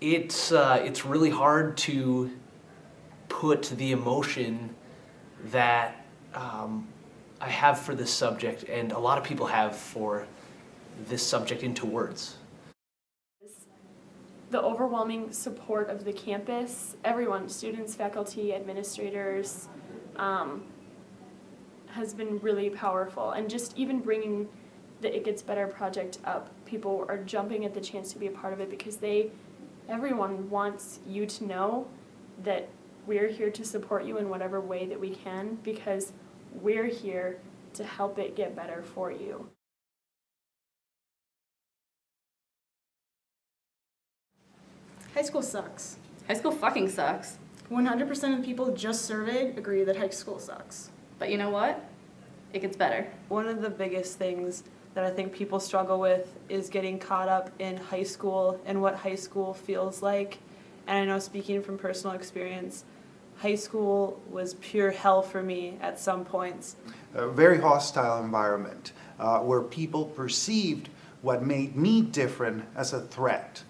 It's really hard to put the emotion that I have for this subject, and a lot of people have for this subject, into words. The overwhelming support of the campus, everyone, students, faculty, administrators, has been really powerful. And just even bringing the It Gets Better project up, people are jumping at the chance to be a part of it because everyone wants you to know that we're here to support you in whatever way that we can, because we're here to help it get better for you. High school sucks. High school fucking sucks. 100% of the people just surveyed agree that high school sucks. But you know what? It gets better. One of the biggest things that I think people struggle with is getting caught up in high school and what high school feels like. And I know, speaking from personal experience, high school was pure hell for me at some points. A very hostile environment where people perceived what made me different as a threat.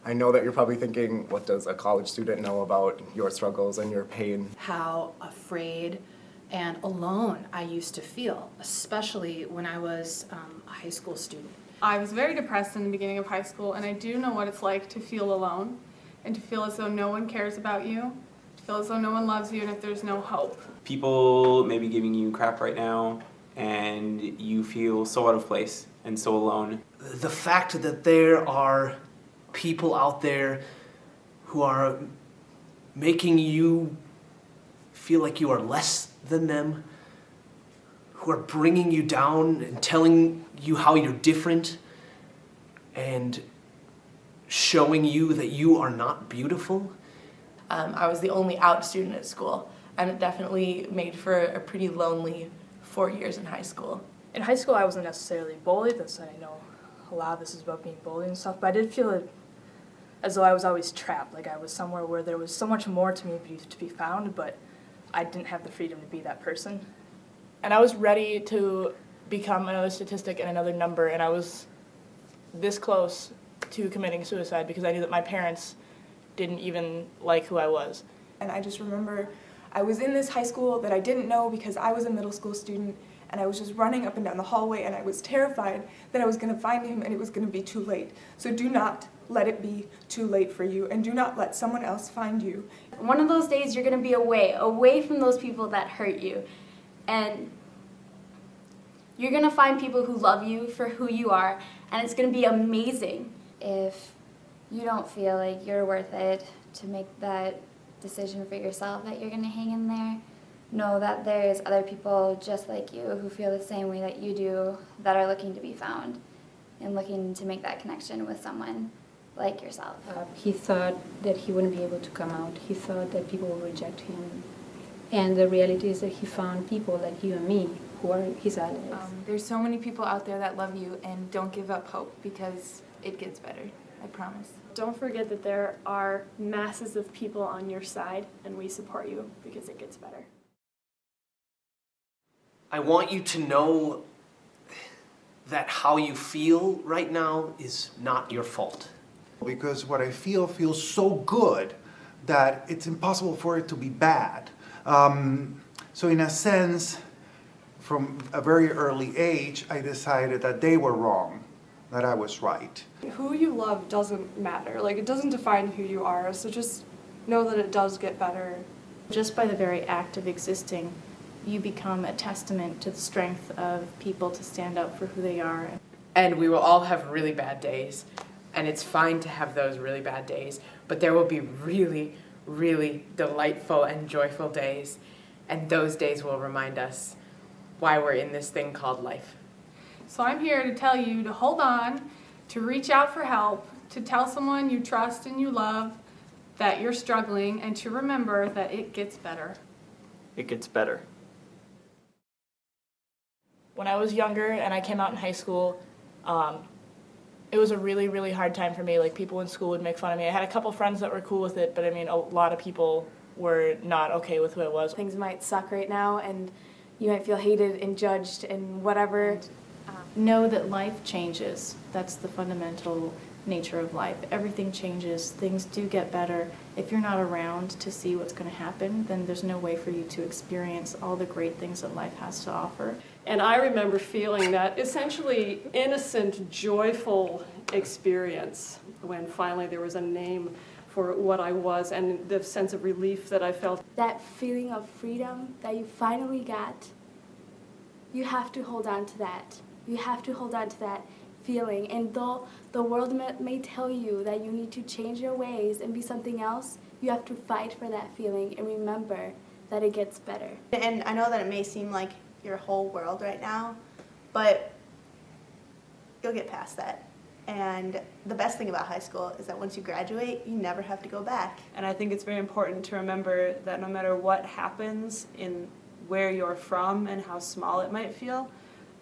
I know that you're probably thinking, what does a college student know about your struggles and your pain? How afraid and alone I used to feel, especially when I was a high school student. I was very depressed in the beginning of high school, and I do know what it's like to feel alone and to feel as though no one cares about you, to feel as though no one loves you, and if there's no hope. People may be giving you crap right now, and you feel so out of place and so alone. The fact that there are people out there who are making you feel like you are less than them, who are bringing you down and telling you how you're different and showing you that you are not beautiful. I was the only out student at school, and it definitely made for a pretty lonely 4 years in high school. In high school, I wasn't necessarily bullied. I know a lot of this is about being bullied and stuff, but I did feel as though I was always trapped, like I was somewhere where there was so much more to me to be found, but I didn't have the freedom to be that person. And I was ready to become another statistic and another number, and I was this close to committing suicide because I knew that my parents didn't even like who I was. And I just remember I was in this high school that I didn't know because I was a middle school student, and I was just running up and down the hallway, and I was terrified that I was going to find him and it was going to be too late. So do not let it be too late for you, and do not let someone else find you. One of those days you're going to be away from those people that hurt you, and you're going to find people who love you for who you are, and it's going to be amazing. If you don't feel like you're worth it to make that decision for yourself, that you're going to hang in there, know that there's other people just like you who feel the same way that you do, that are looking to be found and looking to make that connection with someone like yourself. He thought that he wouldn't be able to come out. He thought that people would reject him. And the reality is that he found people like you and me who are his allies. There's so many people out there that love you, and don't give up hope, because it gets better, I promise. Don't forget that there are masses of people on your side, and we support you because it gets better. I want you to know that how you feel right now is not your fault. Because what I feel feels so good that it's impossible for it to be bad. So in a sense, from a very early age, I decided that they were wrong, that I was right. Who you love doesn't matter. Like, it doesn't define who you are, so just know that it does get better. Just by the very act of existing, you become a testament to the strength of people to stand up for who they are. And we will all have really bad days, and it's fine to have those really bad days, but there will be really, really delightful and joyful days, and those days will remind us why we're in this thing called life. So I'm here to tell you to hold on, to reach out for help, to tell someone you trust and you love that you're struggling, and to remember that it gets better. It gets better. When I was younger and I came out in high school, it was a really, really hard time for me. Like, people in school would make fun of me. I had a couple friends that were cool with it, but I mean, a lot of people were not okay with who I was. Things might suck right now, and you might feel hated and judged and whatever. Know that life changes. That's the fundamental nature of life. Everything changes, things do get better. If you're not around to see what's going to happen, then there's no way for you to experience all the great things that life has to offer. And I remember feeling that essentially innocent, joyful experience when finally there was a name for what I was and the sense of relief that I felt. That feeling of freedom that you finally got, you have to hold on to that. You have to hold on to that feeling. And though the world may tell you that you need to change your ways and be something else, you have to fight for that feeling and remember that it gets better. And I know that it may seem like your whole world right now, but you'll get past that. And the best thing about high school is that once you graduate, you never have to go back. And I think it's very important to remember that no matter what happens in where you're from and how small it might feel,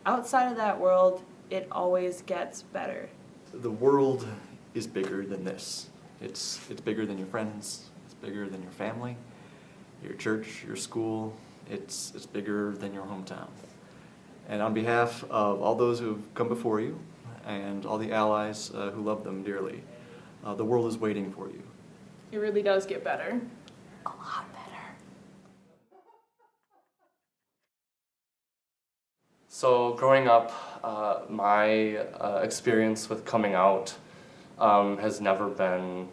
outside of that world, it always gets better. The world is bigger than this. It's bigger than your friends, it's bigger than your family, your church, your school, it's bigger than your hometown. And on behalf of all those who have come before you and all the allies who love them dearly, the world is waiting for you. It really does get better. A lot better. So growing up, my experience with coming out has never been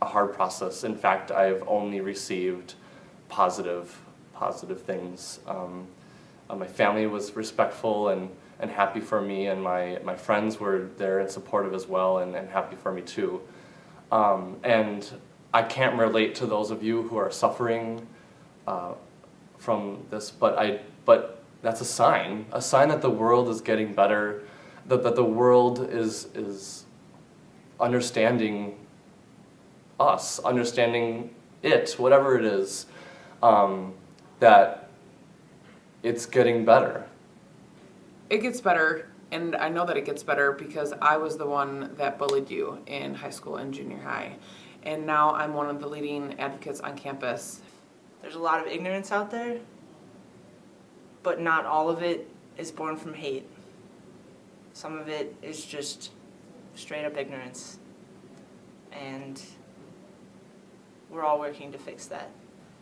a hard process. In fact, I've only received positive things. My family was respectful and happy for me, and my friends were there and supportive as well and happy for me too. And I can't relate to those of you who are suffering from this, but that's a sign that the world is getting better, that the world is understanding us, understanding it, whatever it is, that it's getting better. It gets better, and I know that it gets better because I was the one that bullied you in high school and junior high, and now I'm one of the leading advocates on campus. There's a lot of ignorance out there, but not all of it is born from hate. Some of it is just straight up ignorance, and we're all working to fix that.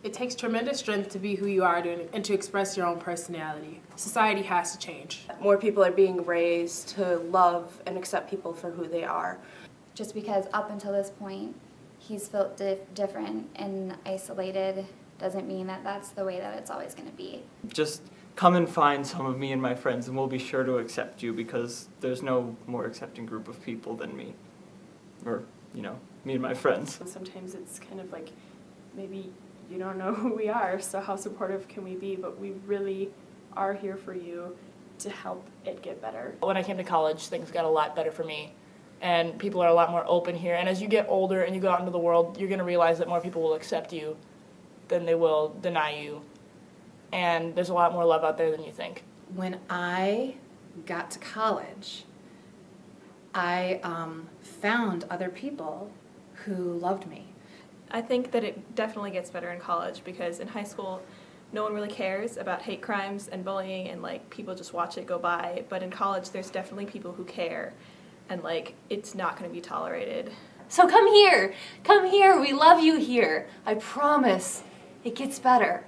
It takes tremendous strength to be who you are and to express your own personality. Society has to change. More people are being raised to love and accept people for who they are. Just because up until this point he's felt different and isolated doesn't mean that that's the way that it's always going to be. Just come and find some of me and my friends, and we'll be sure to accept you, because there's no more accepting group of people than me. Or, me and my friends. Sometimes it's kind of like, maybe you don't know who we are, so how supportive can we be? But we really are here for you to help it get better. When I came to college, things got a lot better for me, and people are a lot more open here. And as you get older and you go out into the world, you're going to realize that more people will accept you than they will deny you. And there's a lot more love out there than you think. When I got to college, I found other people who loved me. I think that it definitely gets better in college, because in high school no one really cares about hate crimes and bullying, and people just watch it go by. But in college there's definitely people who care, and it's not going to be tolerated. So come here, we love you here. I promise it gets better.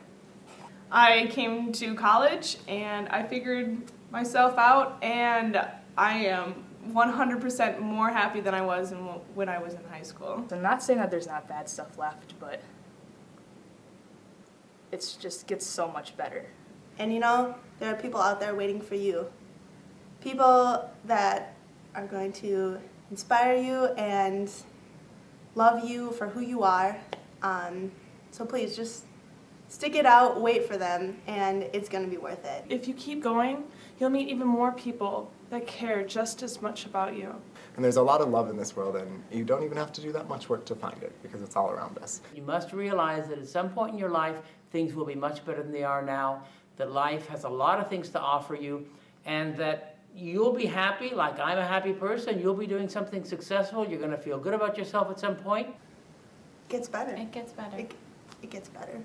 I came to college and I figured myself out, and I am 100% more happy than I was when I was in high school. I'm not saying that there's not bad stuff left, but it just gets so much better. And there are people out there waiting for you. People that are going to inspire you and love you for who you are. So please just stick it out, wait for them, and it's going to be worth it. If you keep going, you'll meet even more people that care just as much about you. And there's a lot of love in this world, and you don't even have to do that much work to find it, because it's all around us. You must realize that at some point in your life, things will be much better than they are now, that life has a lot of things to offer you, and that you'll be happy, like I'm a happy person, you'll be doing something successful, you're going to feel good about yourself at some point. It gets better. It gets better. It gets better.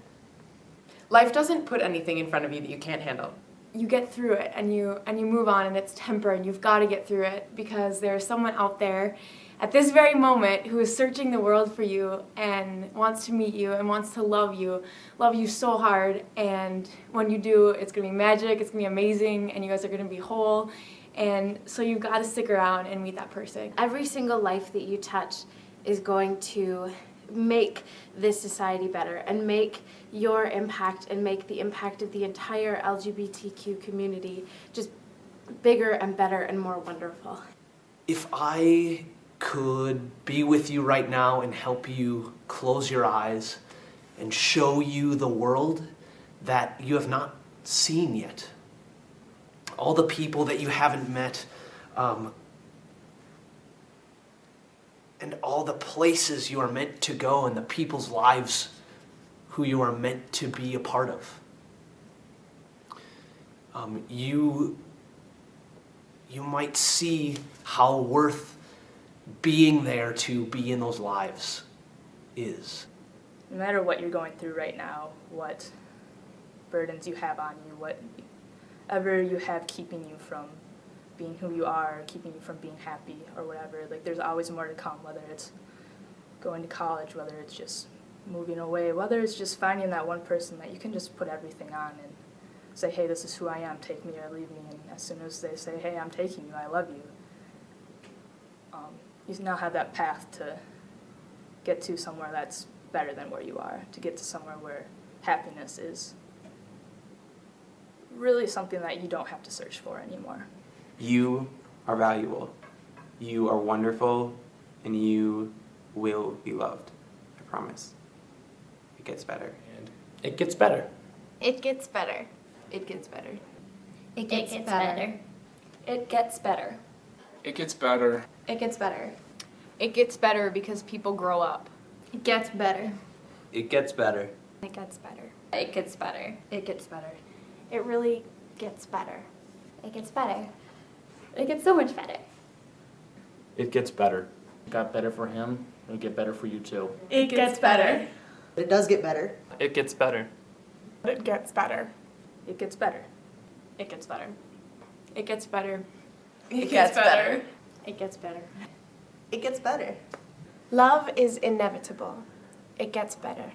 Life doesn't put anything in front of you that you can't handle. you get through it and you move on, and it's temporary, and you've got to get through it because there's someone out there at this very moment who is searching the world for you and wants to meet you and wants to love you so hard. And when you do, it's going to be magic, it's going to be amazing, and you guys are going to be whole. And so you've got to stick around and meet that person. Every single life that you touch is going to make this society better and make your impact and make the impact of the entire LGBTQ community just bigger and better and more wonderful. If I could be with you right now and help you close your eyes and show you the world that you have not seen yet, all the people that you haven't met, and all the places you are meant to go and the people's lives who you are meant to be a part of. You might see how worth being there to be in those lives is. No matter what you're going through right now, what burdens you have on you, whatever you have keeping you from being who you are, keeping you from being happy or whatever, like there's always more to come, whether it's going to college, whether it's just moving away, whether it's just finding that one person that you can just put everything on and say, hey, this is who I am, take me or leave me, and as soon as they say, hey, I'm taking you, I love you, you now have that path to get to somewhere that's better than where you are, to get to somewhere where happiness is really something that you don't have to search for anymore. You are valuable, you are wonderful, and you will be loved. I promise. It gets better. And it gets better. It gets better. It gets better. It gets better. It gets better. It gets better. It gets better. It gets better because people grow up. It gets better. It gets better. It gets better. It gets better. It gets better. It really gets better. It gets better. It gets so much better. It gets better. Got better for him, it'll get better for you too. It gets better. It does get better. It gets better. It gets better. It gets better. It gets better. It gets better. It gets better. It gets better. It gets better. Love is inevitable. It gets better.